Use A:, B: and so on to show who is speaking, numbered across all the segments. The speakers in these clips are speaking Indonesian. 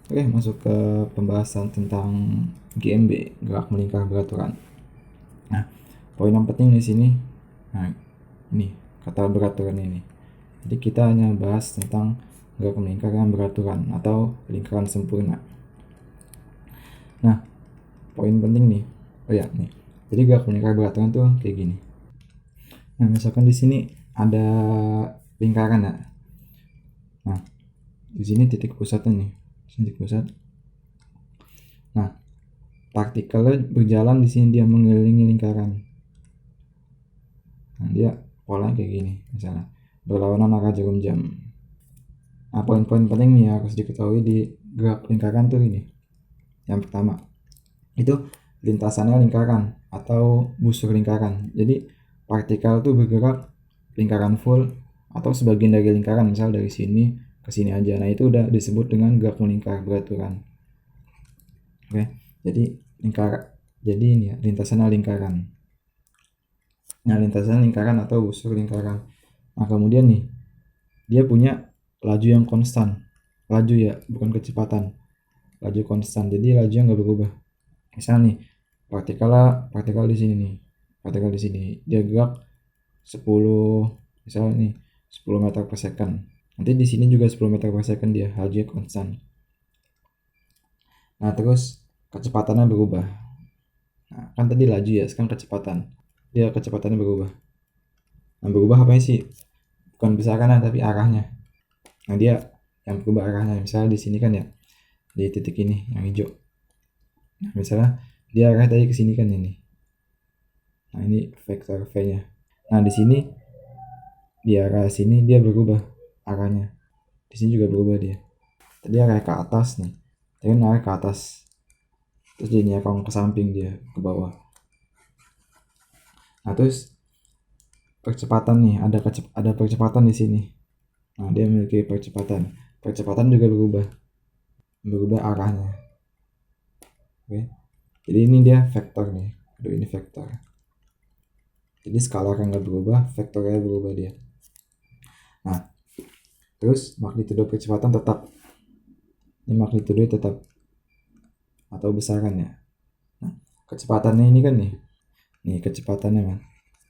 A: Oke, masuk ke pembahasan tentang GMB, gerak melingkar beraturan. Nah, poin yang penting di sini, nah ini kata beraturan ini. Jadi kita hanya bahas tentang gerak melingkar yang beraturan atau lingkaran sempurna. Nah, poin penting nih. Oh ya, nih. Jadi gerak melingkar beraturan tuh kayak gini. Nah, misalkan di sini ada lingkaran ya. Nah, di sini titik pusatnya nih. Titik pusat. Nah, partikelnya berjalan di sini, dia mengelilingi lingkaran. Nah, dia polanya kayak gini misalnya, berlawanan arah jarum jam. Nah, poin-poin penting nih harus diketahui di gerak lingkaran tuh ini. Yang pertama, itu lintasannya lingkaran atau busur lingkaran. Jadi partikel tuh bergerak lingkaran full atau sebagian dari lingkaran, misal dari sini ke sini aja. Nah, itu udah disebut dengan gerak melingkar beraturan. Oke, jadi ini ya, lintasannya lingkaran. Nah, lintasan lingkaran atau busur lingkaran. Nah, kemudian nih, dia punya laju yang konstan. Laju ya, bukan kecepatan. Laju konstan. Jadi lajunya nggak berubah. Misal nih, partikel di sini nih. Partikel di sini dia gerak 10, misalnya nih 10 meter per second. Nanti di sini juga 10 meter per second, dia lajunya konstan. Nah, terus kecepatannya berubah. Nah, kan tadi laju ya, sekarang kecepatan. Dia kecepatannya berubah. Nah, berubah apa sih? Bukan besarannya tapi arahnya. Nah, dia yang berubah arahnya. Misalnya di sini kan ya, di titik ini yang hijau. Nah, misalnya dia arah tadi ke sini kan ini. Nah, ini vektor V-nya. Nah, di sini di arah sini dia berubah arahnya. Di sini juga berubah dia. Tadi arah ke atas nih. Tadi arah ke atas. Terus jadinya kalau ke samping, dia ke bawah. Nah, terus percepatan nih, ada percepatan di sini. Nah, dia memiliki percepatan. Percepatan juga berubah arahnya. Oke. Jadi ini dia vektor nih. Aduh, ini vektor. Jadi skalar yang nggak berubah, vektornya berubah dia. Nah, terus magnitudo percepatan tetap. Ini magnitudo tetap atau besarannya. Nah, kecepatannya ini kan nih. Nih kecepatannya kan.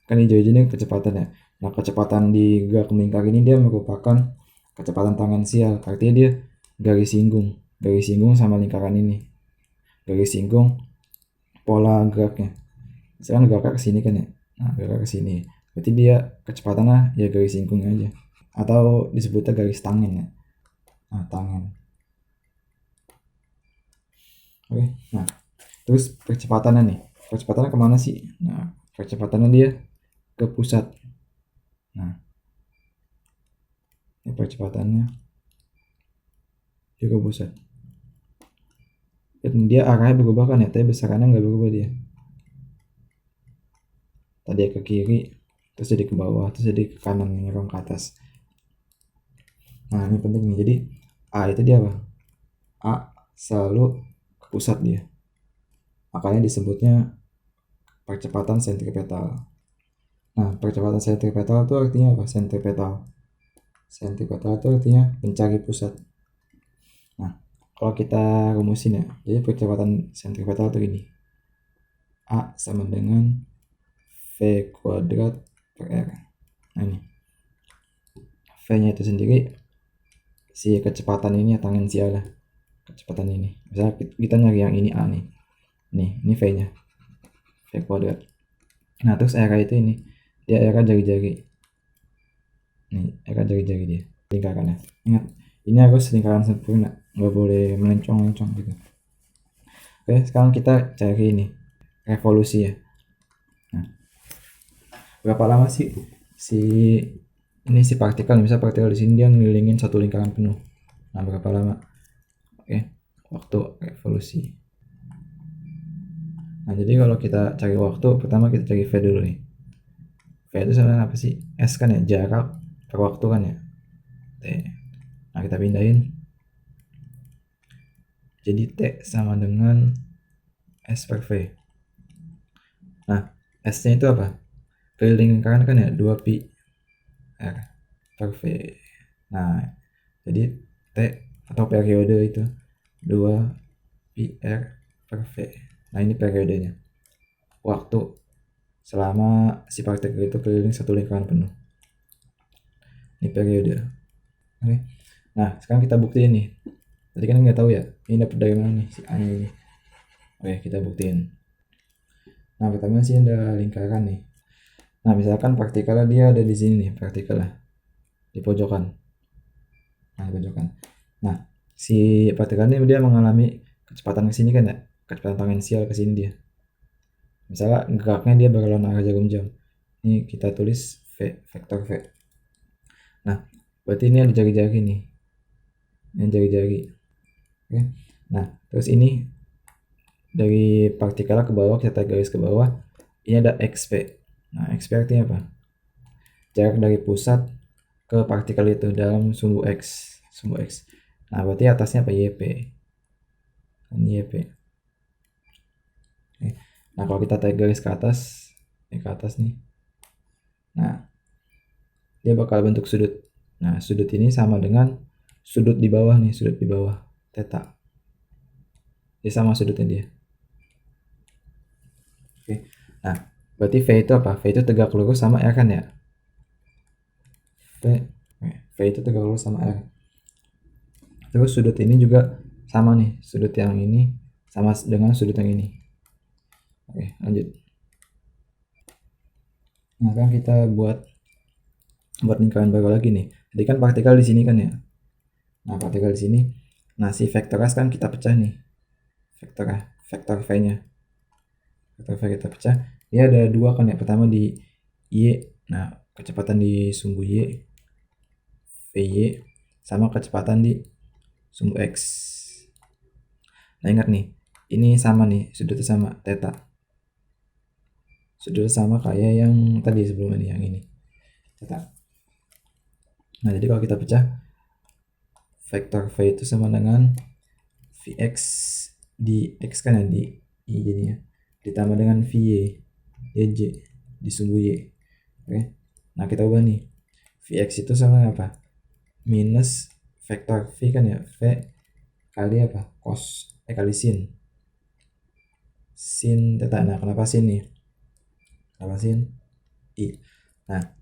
A: Kan hijau-hijau ini kecepatannya. Nah, kecepatan di gerak melingkar ini dia merupakan kecepatan tangensial. Artinya dia garis singgung sama lingkaran ini. Garis singgung pola geraknya. Misalkan geraknya ke sini kan ya. Nah, gerak ke sini. Berarti dia kecepatannya ya garis singgung aja. Atau disebutnya garis tangen ya. Nah, tangen. Oke. Nah, terus percepatannya nih. Percepatannya kemana sih? Nah, percepatannya dia ke pusat. Nah, ini percepatannya dia ke pusat. Dan dia arahnya berubah kan ya, tapi besarannya nggak berubah dia. Tadi ke kiri, terus jadi ke bawah, terus jadi ke kanan, nyerong ke atas. Nah, ini penting nih. Jadi A itu dia apa? A selalu ke pusat dia. Makanya disebutnya percepatan sentripetal. Nah, percepatan sentripetal itu artinya apa? Sentripetal itu artinya mencari pusat. Nah, kalau kita rumusin ya, jadi percepatan sentripetal itu ini. A sama dengan V kuadrat per R. Nah, ini V-nya itu sendiri si kecepatan ini ya, tangensial lah. Kecepatan ini. Misalnya kita nyari yang ini A nih. Nih, ini V-nya. V kuadrat. Nah, terus R itu ini. Dia R jari-jari. Nih, R jari-jari dia. Lingkarannya. Ingat, ini harus lingkaran sempurna. Nggak boleh melencong-lencong gitu. Oke, sekarang kita cari ini. Revolusi ya. Nah, berapa lama sih si partikel, misalnya partikel di sini dia ngelilingin satu lingkaran penuh. Nah, berapa lama? Oke, waktu revolusi. Nah, jadi kalau kita cari waktu, pertama kita cari V dulu nih. V itu sebenarnya apa sih? S kan ya, jarak per waktu kan ya. T. Nah, kita pindahin. Jadi T sama dengan S per V. Nah, S-nya itu apa? Keliling lingkaran kan ya, 2pi R per V. Nah, jadi T atau periode itu 2 pi R per V. Nah ini periodenya, waktu selama si partikel itu keliling satu lingkaran penuh. Ini periode. Oke. Nah sekarang kita buktiin nih. Tadi kan nggak tahu ya, ini dapat dari mana nih si A nya ini. Oke kita buktiin. Nah pertama sih ada lingkaran nih. Nah misalkan partikelnya dia ada di sini nih, partikelnya di pojokan. Nah di pojokan. Nah si partikel ini dia mengalami kecepatan ke sini kan ya, kecepatan tangensial ke sini dia. Misalnya geraknya dia berlawanan arah jarum jam. Ini kita tulis V, vektor V. Nah berarti ini ada jari-jari nih, ini jari-jari. Oke. Nah terus ini dari partikel ke bawah, kita tarik garis ke bawah, ini ada XP. Nah XP artinya apa? Jarak dari pusat ke partikel itu dalam sumbu X, sumbu X. Nah berarti atasnya apa? YP. Ini YP. Oke. Nah kalau kita tarik garis ke atas, ini ke atas nih, nah dia bakal bentuk sudut. Nah sudut ini sama dengan sudut di bawah nih, sudut di bawah theta. Dia sama sudutnya dia. Oke. Nah berarti V itu apa? V itu tegak lurus sama R kan ya? V itu tegak lurus sama R. Terus sudut ini juga sama nih, sudut yang ini sama dengan sudut yang ini. Oke lanjut. Nah kan kita buat lingkaran baru lagi nih. Tadi kan partikel di sini kan ya. Nah partikel di sini. Nah si vektor S kan kita pecah nih. Vektor V-nya. Vektor V kita pecah. Dia ada dua kan ya. Pertama di Y. Nah kecepatan di sumbu Y, VY, sama kecepatan di sumbu X. Nah ingat nih, ini sama nih, sudutnya sama, theta. Sudutnya sama kayak yang tadi sebelumnya nih, yang ini, theta. Nah jadi kalau kita pecah, vektor V itu sama dengan Vx di X kan ya, di Y jadinya, ditambah dengan Vy, Yj, di sumbu Y. Oke. Nah kita ubah nih, Vx itu sama apa? Minus vektor V kan ya, V kali apa? Cos, kali sin theta. Nah kenapa sin nih? Kenapa sin? I. Nah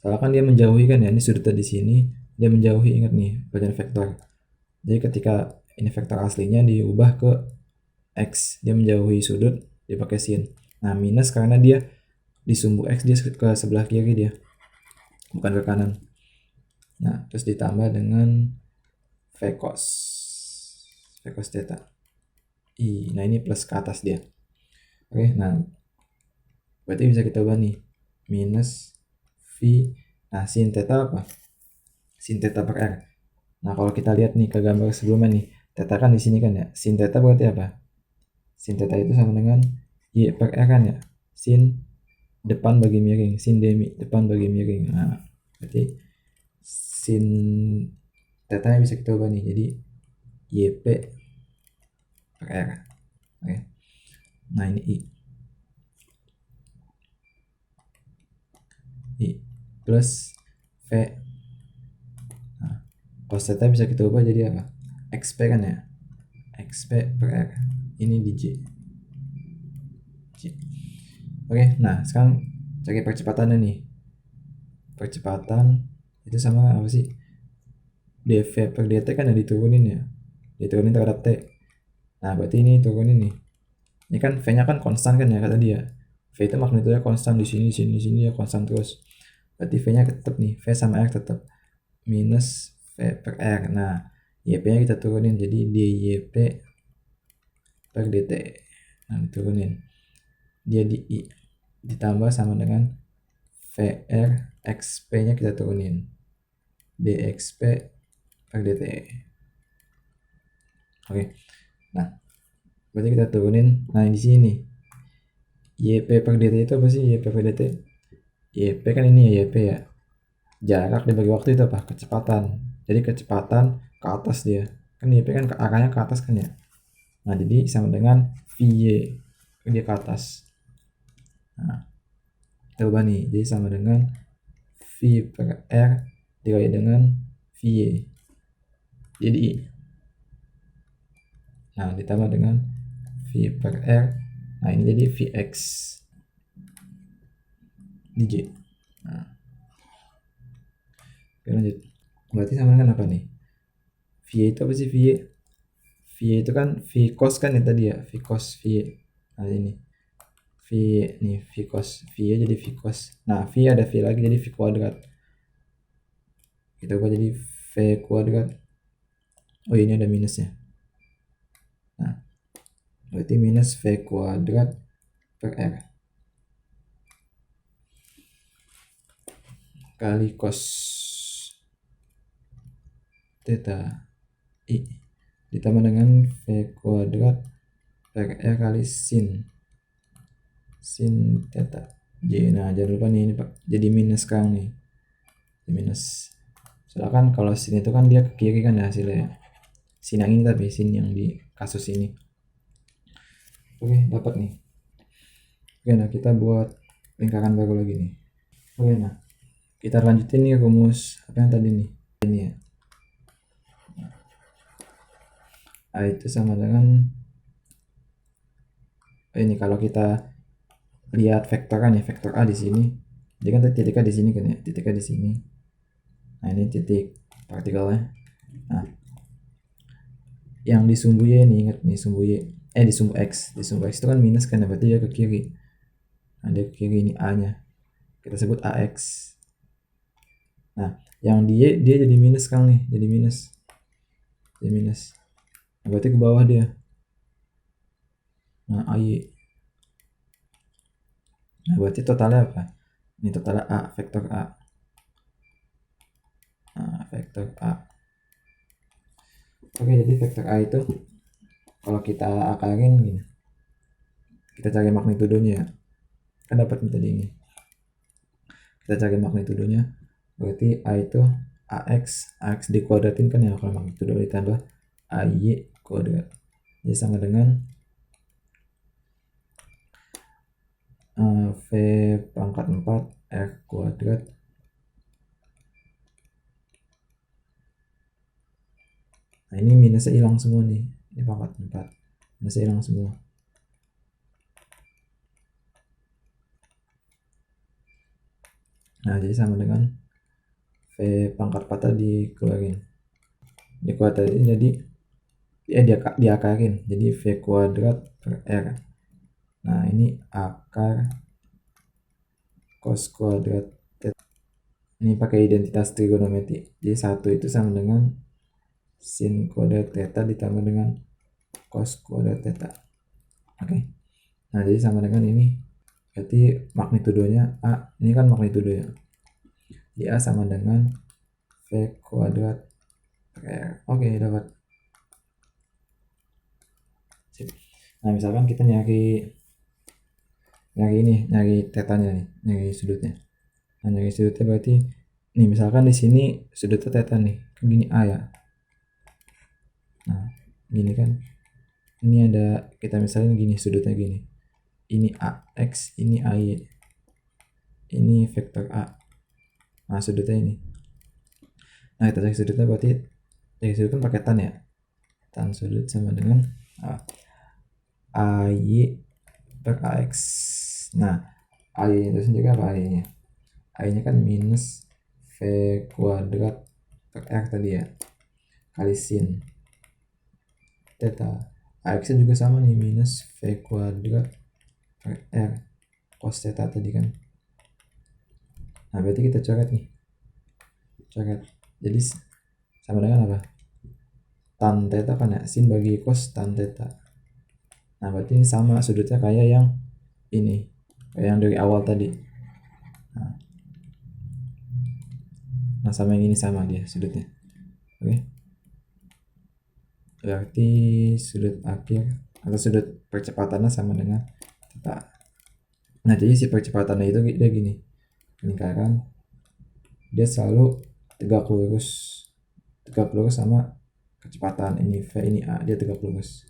A: soalnya kan dia menjauhi kan ya, ini sudutnya di sini, dia menjauhi, ingat nih bagian vektor. Jadi ketika ini vektor aslinya diubah ke X, dia menjauhi sudut, dia pakai sin. Nah minus karena dia di sumbu X, dia ke sebelah kiri dia, bukan ke kanan. Nah terus ditambah dengan V cos theta I. Nah ini plus ke atas dia. Oke. Nah berarti bisa kita ubah nih, minus V. Nah sin theta apa? Sin theta per R. Nah kalau kita lihat nih ke gambar sebelumnya nih, theta kan di sini kan ya. Sin theta berarti apa? Sin theta itu sama dengan Y per R kan ya. Sin depan bagi miring, sin demi depan bagi miring. Nah berarti sin theta bisa kita ubah nih, jadi YP per R. Oke. Nah ini I plus V. Nah, cos theta bisa kita ubah jadi apa? XP kan ya? XP per R. Ini di J. Oke, nah sekarang cari percepatannya nih. Percepatan itu sama apa sih? dV per dt kan ya, diturunin ya. Diturunin terhadap T. Nah berarti ini turunin nih. Ini kan V-nya kan konstan kan ya kata dia. V itu magnitudenya konstan di sini ya konstan terus. Berarti V-nya tetap nih, V sama R tetap minus V per R. Nah, YP-nya kita turunin jadi DYP per dt. Nah, diturunin. Dia di I ditambah sama dengan VR XP-nya kita turunin. DXP per dt. Oke. Nah, berarti kita turunin. Nah, di sini nih. YP per dt itu apa sih? YP per dt? YP kan ini ya, YP ya. Jarak dibagi waktu itu apa? Kecepatan. Jadi kecepatan ke atas dia. Kan YP kan arahnya ke atas kan ya. Nah, jadi sama dengan VY. Dia ke atas. Nah, kita ubah nih. Jadi sama dengan V per R dikali dengan VY. Jadi Nah, ditambah dengan V per R. Nah, ini jadi Vx di J. Nah, oke, lanjut. Berarti sama dengan apa nih? V itu apa sih V? V itu kan V cos kan ya tadi ya, V cos V. Nah, ini V nih, V cos V ya, jadi V cos. Nah, V ada V lagi jadi V kuadrat. Kita ubah jadi V kuadrat. Oh, ini ada minusnya. Nah, berarti minus V kuadrat per R kali cos theta I ditambah dengan V kuadrat per R kali sin theta J. Nah, jangan lupa nih, ini Pak, jadi minus sekarang nih, minus. Soalnya kan kalau sin itu kan dia ke kiri kan ya hasilnya, sin yang ini, tapi sin yang di kasus ini. Oke, dapat nih. Oke, nah kita buat lingkaran baru lagi nih. Oke, nah kita lanjutin nih rumus apa yang tadi nih, ini ya. A itu sama dengan ini, kalau kita lihat vektor kan ya, vektor A di sini, dia kan titik A di sini kan ya, titik A di sini. Nah, ini titik partikelnya. Nah, yang di sumbu Y ini, ingat nih, sumbu Y, di sumbu X, itu kan minus kan ya, berarti dia ke kiri. Nah, dia ke kiri, ini A nya kita sebut AX. Nah, yang di Y dia jadi minus sekarang nih, jadi minus. Nah, berarti ke bawah dia. Nah, AY. Nah, berarti totalnya apa? Ini totalnya A, vektor A. Nah, vektor A. Oke, jadi vektor A itu kalau kita akalin gini, kita cari magnitudonya, kan dapat nih tadi ini. Kita cari magnitudonya, berarti A itu AX dikuadratin kan ya, kalau magnitudo ditambah AY kuadrat, jadi sama dengan V pangkat 4 R kuadrat Nah, ini minusnya hilang semua nih, ini pangkat 4, minusnya hilang semua. Nah, jadi sama dengan V pangkat 4 tadi dikuadratin, jadi diakarin, jadi V kuadrat per R. Nah, ini akar cos kuadrat theta. Ini pakai identitas trigonometri, jadi 1 itu sama dengan sin kuadrat theta ditambah dengan cos kuadrat theta. Oke. Nah, jadi sama dengan ini, berarti magnitudonya A, ini kan magnitudonya, di A sama dengan V kuadrat per R. Oke, dapat. Sip. Nah, misalkan kita nyari tetanya nih, nyari sudutnya. Nah, nyari sudutnya berarti nih, misalkan di sini sudutnya teta nih, kan gini A ya. Nah, gini kan, ini ada, kita misalnya gini, sudutnya gini, ini AX, ini AY, ini vektor A. Nah, sudutnya ini. Nah, kita cari sudutnya, berarti cari sudut kan pakai tan ya, tan sudut sama dengan AY per AX. Nah, AY itu sendiri apa AY nya? AY nya kan minus V kuadrat per R tadi ya, kali sin theta. AX nya juga sama nih, minus V kuadrat per R cos theta tadi kan. Nah, berarti kita coret nih, jadi sama dengan apa? Tan theta kan ya, sin bagi cos tan theta. Nah, berarti ini sama sudutnya kayak yang ini, kayak yang dari awal tadi. Nah, sama yang ini sama dia sudutnya. Oke. Berarti sudut akhir atau sudut percepatannya sama dengan theta. Nah, jadi si percepatannya itu dia gini, lingkaran dia selalu tegak lurus sama kecepatan ini V, ini A, dia tegak lurus.